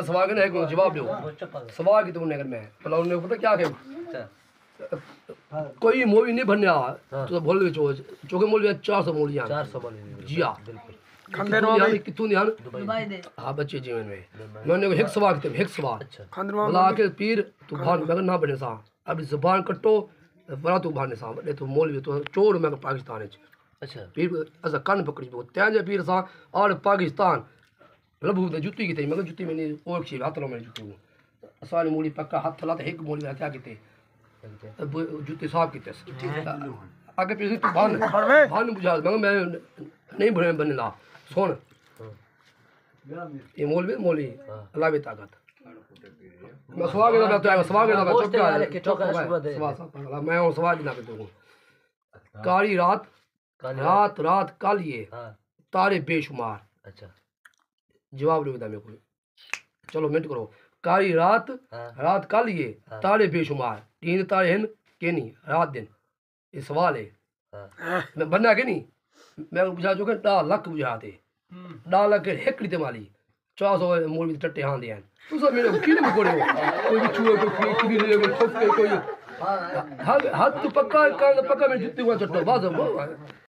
सवाल करना है को जवाब दो सवाल की तुमने अगर मैं भला उन्होंने पता क्या कहे कोई मौलवी नहीं बनया तो बोल चो चोके मौलवी 400 मौलवी 400 मौलवी जी हां बिल्कुल खंडेर वाले कितने ध्यान दुबई दे हां बच्चे जीवन में मैंने एक सवाल किया एक सवाल भला के पीर तू भान मगर ना बने सा अब जुबान कटो बड़ा तू भाने सा बड़े तू मौलवी तो चोर मैं पाकिस्तान में अच्छा पीर असा कान पकड़ी वो त्याजे पीर सा और पाकिस्तान प्रभु ने जुत्ती की मगर जुत्ती में नहीं और छी हाथ लो में जुत्ती असानी मूली पक्का हाथ थला एक मूली क्या कीते जुत्ती साफ कीते आगे पीछे तू भान भान बुझा मगर मैं नहीं बने बनना सुन ये मौलवी अल्लाह की ताकत मैं सवाल के ना तो सवाल के ना चुप कर सवाल मैं और सवाल ना करता हूं काली रात रात काली तारे बेशुमार अच्छा जवाब दो मेरे को चलो मिनट करो काली रात काली तारे बेशुमार तीन तारे हैं के नहीं रात दिन ये सवाल है मैं बनना के नहीं मैं बुझा जो के 10 लाख बुझाते 10 लाख के हेकड़ी ते माली 400 मूल भी टट्टे हां दिया तू सब मेरे किने में कोड़े कोई भी छुए कोई किने ले कोई ठोक के कोई हाथ तू पक्का कान पक्का में जुत्ती हुआ चट्टो बाज